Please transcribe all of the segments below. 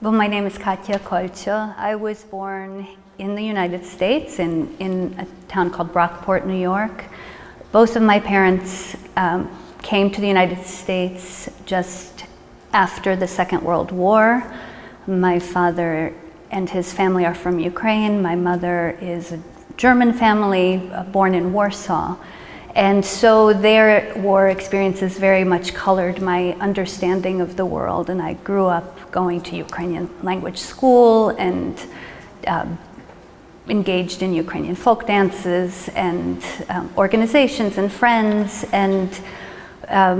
Well, my name is Katja Kolcio. I was born in the United States in a town called Brockport, New York. Both of my parents came to the United States just after the Second World War. My father and his family are from Ukraine. My mother is a German family born in Warsaw. And so their war experiences very much colored my understanding of the world, and I grew up going to Ukrainian language school and engaged in Ukrainian folk dances and organizations and friends, and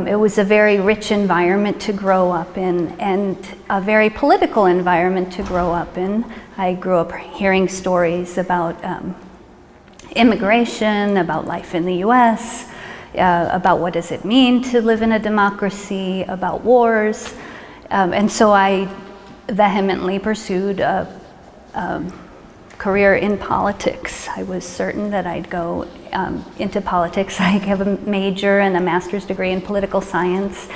it was a very rich environment to grow up in and a very political environment to grow up in. I grew up hearing stories about immigration, about life in the US, about what does it mean to live in a democracy, about wars. And so I vehemently pursued a career in politics. I was certain that I'd go into politics. I have a major and a master's degree in political science,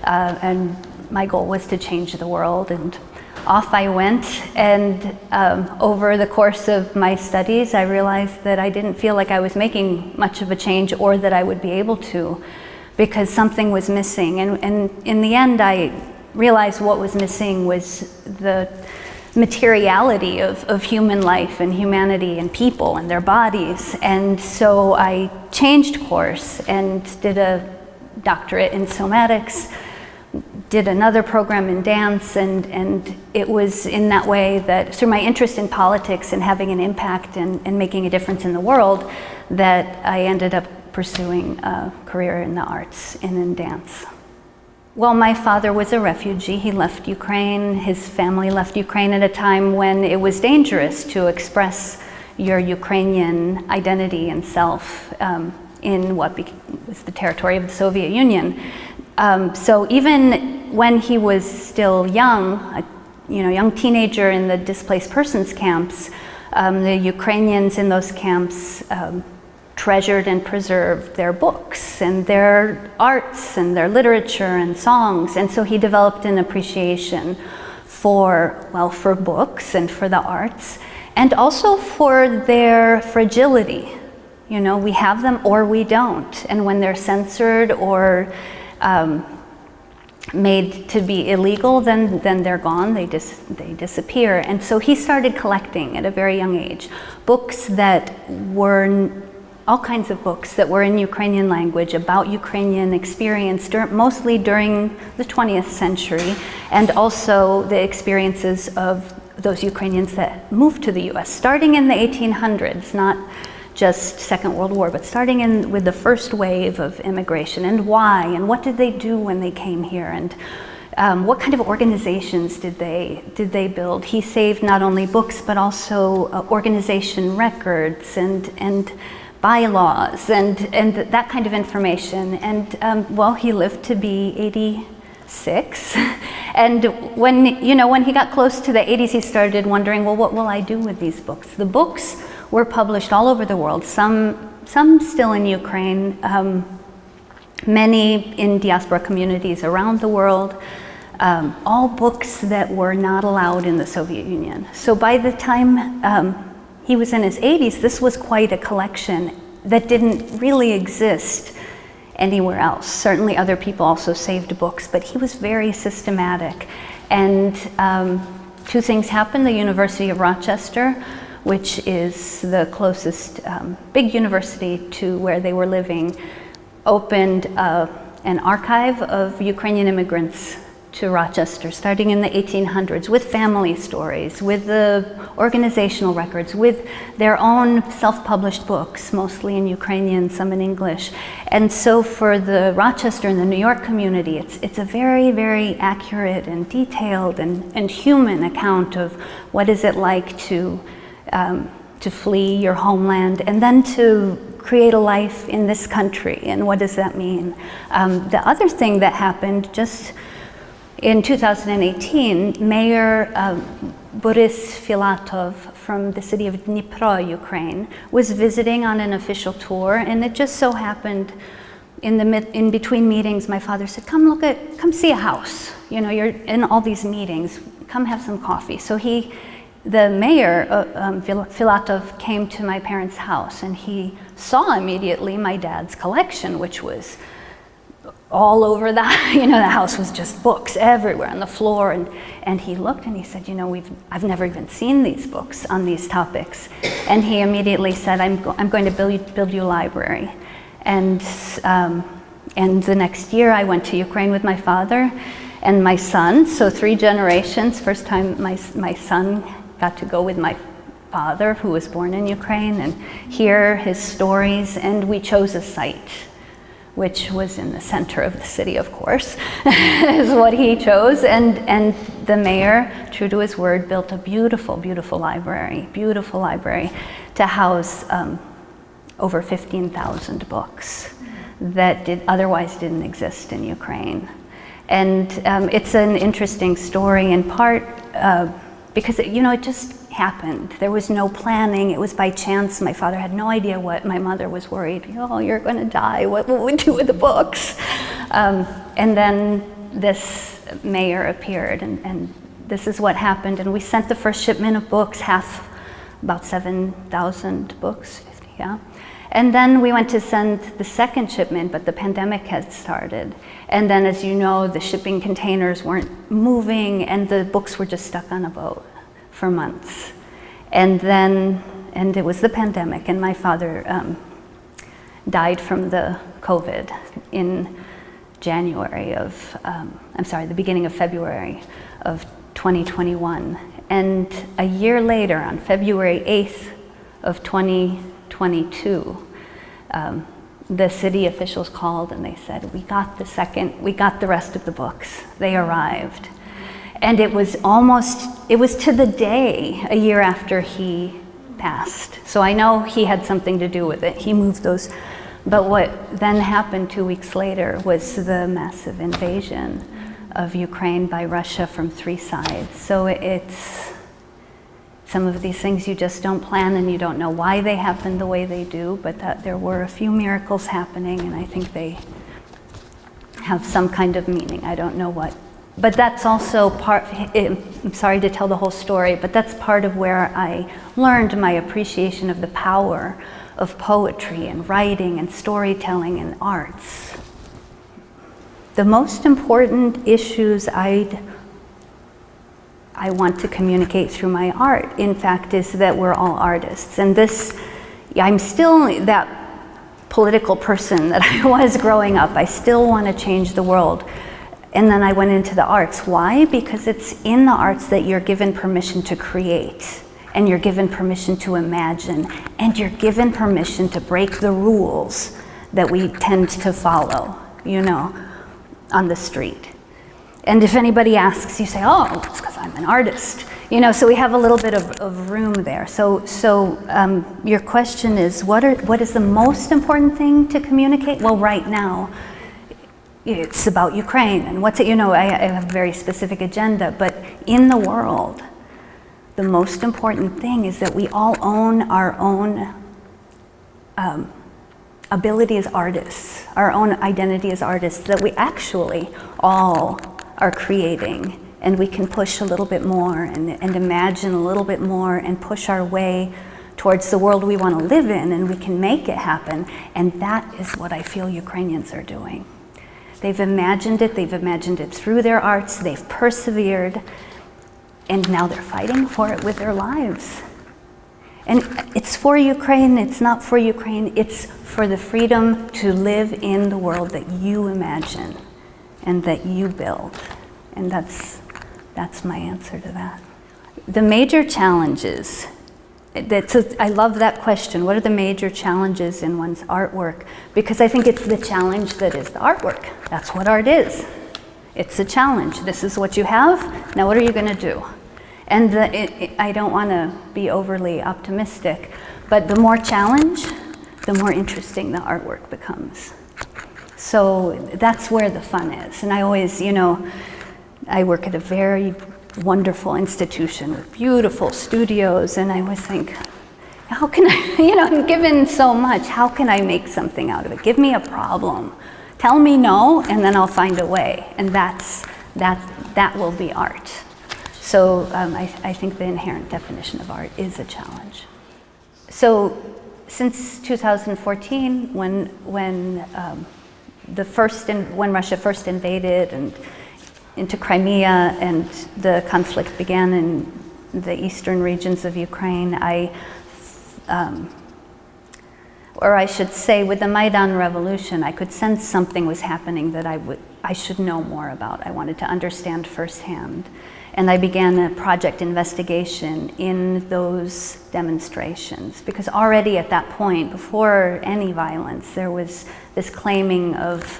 and my goal was to change the world, and off I went. And over the course of my studies, I realized that I didn't feel like I was making much of a change, or that I would be able to, because something was missing. And in the end, I realized what was missing was the materiality of human life and humanity and people and their bodies. And so I changed course and did a doctorate in somatics, did another program in dance, and it was in that way that, through my interest in politics and having an impact and making a difference in the world, that I ended up pursuing a career in the arts and in dance. Well, my father was a refugee. He left Ukraine. His family left Ukraine at a time when it was dangerous to express your Ukrainian identity and self in what was the territory of the Soviet Union. So even when he was still young, a young teenager in the displaced persons camps, the Ukrainians in those camps treasured and preserved their books and their arts and their literature and songs. And so he developed an appreciation for books and for the arts, and also for their fragility. We have them or we don't. And when they're censored or made to be illegal, then they're gone, they disappear. And so he started collecting at a very young age books that were all kinds of books that were in Ukrainian language about Ukrainian experience, mostly during the 20th century, and also the experiences of those Ukrainians that moved to the US, starting in the 1800s, not just Second World War, but starting with the first wave of immigration, and why, and what did they do when they came here, and what kind of organizations did they build. He saved not only books, but also organization records and bylaws and that kind of information. And he lived to be 86. And when he got close to the 80s, he started wondering, well, what will I do with these books? The books were published all over the world, some still in Ukraine, many in diaspora communities around the world, all books that were not allowed in the Soviet Union. So by the time he was in his 80s, this was quite a collection that didn't really exist anywhere else. Certainly other people also saved books, but he was very systematic. And two things happened. The University of Rochester, which is the closest big university to where they were living, opened an archive of Ukrainian immigrants to Rochester, starting in the 1800s, with family stories, with the organizational records, with their own self-published books, mostly in Ukrainian, some in English. And so for the Rochester and the New York community, it's a very, very accurate and detailed and human account of what is it like to flee your homeland and then to create a life in this country, and what does that mean? The other thing that happened just in 2018, Mayor Boris Filatov from the city of Dnipro, Ukraine, was visiting on an official tour, and it just so happened in between meetings, my father said, come see a house. You know, you're in all these meetings, come have some coffee. So the mayor, Filatov, came to my parents' house, and he saw immediately my dad's collection, which was all over the house was just books everywhere on the floor. And he looked and he said, you know, I've never even seen these books on these topics. And he immediately said, I'm going to build you a library. And the next year I went to Ukraine with my father and my son, so 3 generations. First time my son got to go with my father, who was born in Ukraine, and hear his stories, and we chose a site, which was in the center of the city, of course, is what he chose. And the mayor, true to his word, built a beautiful, beautiful library to house over 15,000 books that otherwise didn't exist in Ukraine. And it's an interesting story in part because it just happened. There was no planning. It was by chance. My father had no idea what. My mother was worried. Oh, you're going to die. What will we do with the books? And then this mayor appeared, and this is what happened. And we sent the first shipment of books, about 7,000 books, 50, yeah. And then we went to send the second shipment, but the pandemic had started. And then, as you know, the shipping containers weren't moving, and the books were just stuck on a boat for months. And it was the pandemic, and my father died from the COVID in the beginning of February of 2021. And a year later, on February 8th of 2022, the city officials called and they said, we got the rest of the books. They arrived. And it was to the day, a year after he passed. So I know he had something to do with it. He moved those. But what then happened 2 weeks later was the massive invasion of Ukraine by Russia from 3 sides. So it's some of these things you just don't plan, and you don't know why they happen the way they do, but that there were a few miracles happening, and I think they have some kind of meaning. I don't know what. But that's also part, I'm sorry to tell the whole story, but that's part of where I learned my appreciation of the power of poetry and writing and storytelling and arts. The most important issues I want to communicate through my art, in fact, is that we're all artists. And I'm still that political person that I was growing up. I still want to change the world. And then I went into the arts. Why? Because it's in the arts that you're given permission to create, and you're given permission to imagine, and you're given permission to break the rules that we tend to follow, on the street. And if anybody asks, you say, oh, it's because I'm an artist. So we have a little bit of room there. So your question is, what is the most important thing to communicate? Well, right now, it's about Ukraine, and I have a very specific agenda, but in the world, the most important thing is that we all own our own ability as artists, our own identity as artists, that we actually all are creating, and we can push a little bit more and imagine a little bit more and push our way towards the world we want to live in, and we can make it happen. And that is what I feel Ukrainians are doing. They've imagined it through their arts, they've persevered, and now they're fighting for it with their lives. And it's for Ukraine, it's not for Ukraine, it's for the freedom to live in the world that you imagine and that you build. And that's my answer to that. The major challenges, I love that question. What are the major challenges in one's artwork? Because I think it's the challenge that is the artwork. That's what art is. It's a challenge. This is what you have. Now what are you going to do? And I don't want to be overly optimistic, but the more challenge, the more interesting the artwork becomes. So that's where the fun is. And I always, I work at a very wonderful institution with beautiful studios, and I always think, how can I, I'm given so much, how can I make something out of it? Give me a problem. Tell me no, and then I'll find a way. And that will be art. So I think the inherent definition of art is a challenge. So since 2014, when Russia first invaded and into Crimea and the conflict began in the eastern regions of Ukraine, or I should say, with the Maidan revolution, I could sense something was happening that I should know more about. I wanted to understand firsthand. And I began a project investigation in those demonstrations, because already at that point, before any violence, there was this claiming of,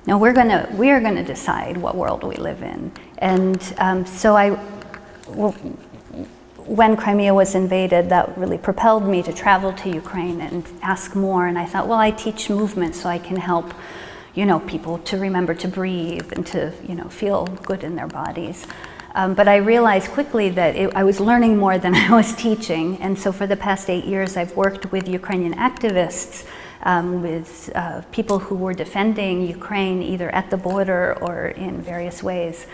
no, we're gonna decide what world we live in. And when Crimea was invaded, that really propelled me to travel to Ukraine and ask more. And I thought, well, I teach movement, so I can help, people to remember to breathe and to, feel good in their bodies. But I realized quickly that I was learning more than I was teaching. And so for the past 8 years, I've worked with Ukrainian activists, with people who were defending Ukraine either at the border or in various ways.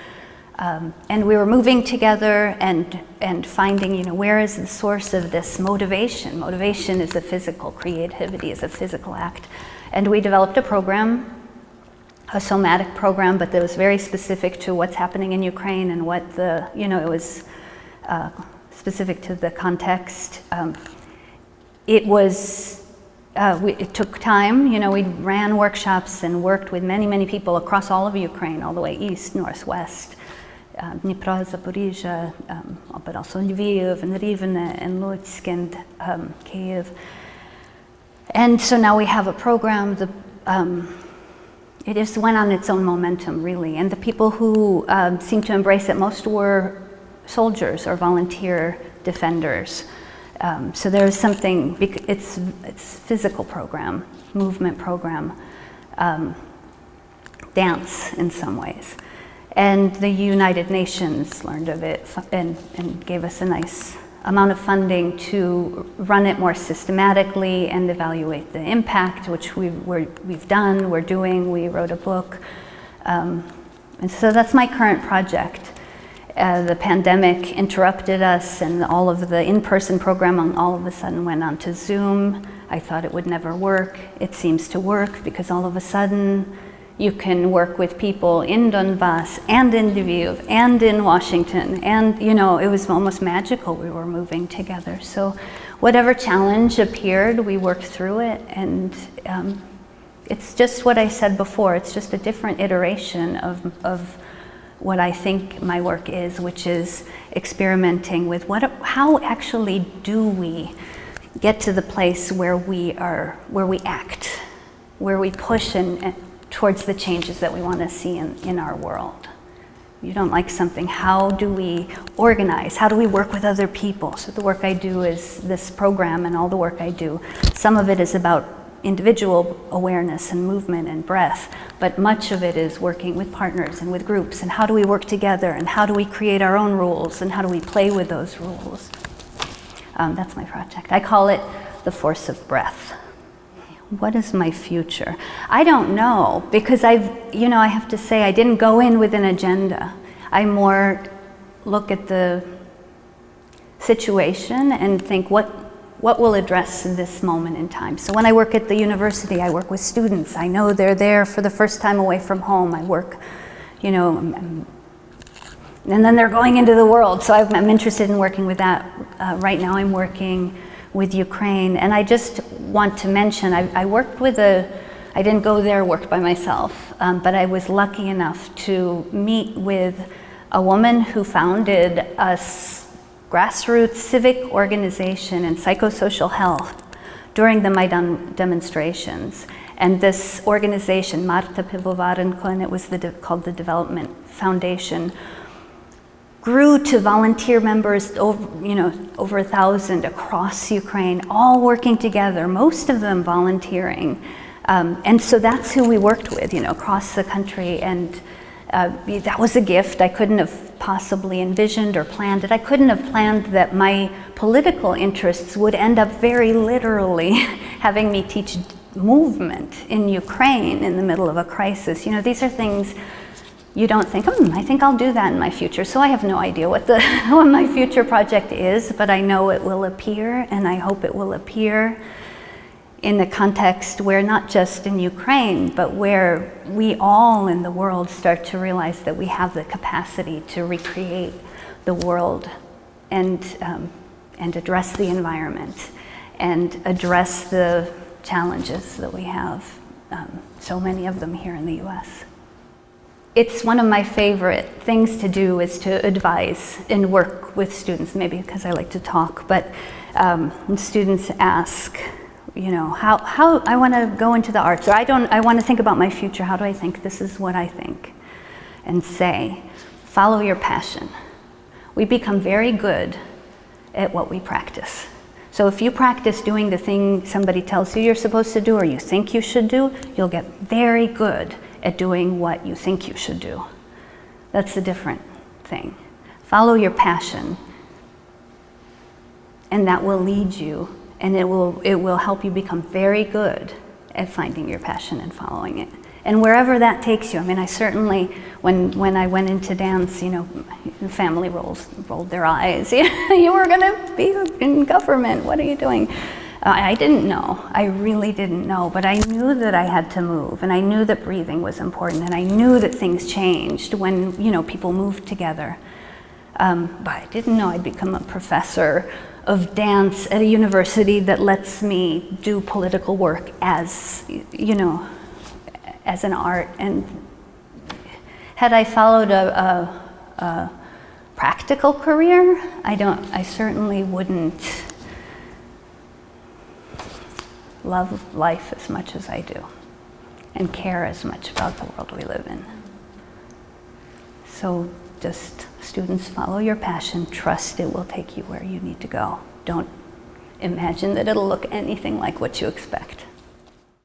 And we were moving together and finding, where is the source of this motivation? Motivation is a physical, creativity is a physical act. And we developed a program, a somatic program, but that was very specific to what's happening in Ukraine and what it was specific to the context. It took time. We ran workshops and worked with many, many people across all of Ukraine, all the way east, northwest. Dnipro, Zaporizhia, but also Lviv and Rivne and Lutsk and Kyiv. And so now we have a program. It just went on its own momentum, really. And the people who seemed to embrace it most were soldiers or volunteer defenders. So there's something, it's physical program, movement program, dance in some ways. And the United Nations learned of it and gave us a nice amount of funding to run it more systematically and evaluate the impact, which we've done, we're doing. We wrote a book. And so that's my current project. The pandemic interrupted us, and all of the in-person programming all of a sudden went on to Zoom. I thought it would never work. It seems to work, because all of a sudden you can work with people in Donbass and in Lviv and in Washington, and it was almost magical. We were moving together. So whatever challenge appeared, we worked through it, and it's just what I said before. It's just a different iteration of what I think my work is, which is experimenting with how actually do we get to the place where we act, where we push and towards the changes that we want to see in our world. You don't like something, how do we organize? How do we work with other people? So the work I do is this program, and all the work I do, some of it is about individual awareness and movement and breath, but much of it is working with partners and with groups, and how do we work together, and how do we create our own rules, and how do we play with those rules? That's my project. I call it the force of breath. What is my future? I don't know, because I have to say I didn't go in with an agenda. I more look at the situation and think what will address this moment in time. So when I work at the university, I work with students. I know they're there for the first time away from home. I work, and then they're going into the world. So I'm interested in working with that. Right now I'm working with Ukraine. And I just want to mention, I worked with I didn't go there, worked by myself, but I was lucky enough to meet with a woman who founded a grassroots civic organization in psychosocial health during the Maidan demonstrations. And this organization, Marta Pivovarenko, and it was called the Development Foundation, grew to volunteer members over 1,000 across Ukraine, all working together, most of them volunteering. And so that's who we worked with, across the country. And that was a gift. I couldn't have possibly envisioned or planned it. I couldn't have planned that my political interests would end up very literally having me teach movement in Ukraine in the middle of a crisis. You know, these are things you don't think, I think I'll do that in my future. So I have no idea what what my future project is, but I know it will appear, and I hope it will appear in the context where not just in Ukraine, but where we all in the world start to realize that we have the capacity to recreate the world and address the environment and address the challenges that we have, so many of them here in the US. It's one of my favorite things to do is to advise and work with students, maybe because I like to talk, but when students ask, you know, how I want to go into the arts, or I want to think about my future, how do I think? This is what I think. And say, follow your passion. We become very good at what we practice. So if you practice doing the thing somebody tells you you're supposed to do or you think you should do, you'll get very good at doing what you think you should do. That's a different thing. Follow your passion, and that will lead you, and it will help you become very good at finding your passion and following it. And wherever that takes you, I mean, I certainly, when I went into dance, you know, family rolled their eyes. You were gonna be in government, what are you doing? I didn't know, I really didn't know, but I knew that I had to move, and I knew that breathing was important, and I knew that things changed when, you know, people moved together. But I didn't know I'd become a professor of dance at a university that lets me do political work as, you know, as an art. And had I followed a practical career, I certainly wouldn't love life as much as I do and care as much about the world we live in. So just, students, follow your passion, trust it will take you where you need to go. Don't imagine that it'll look anything like what you expect.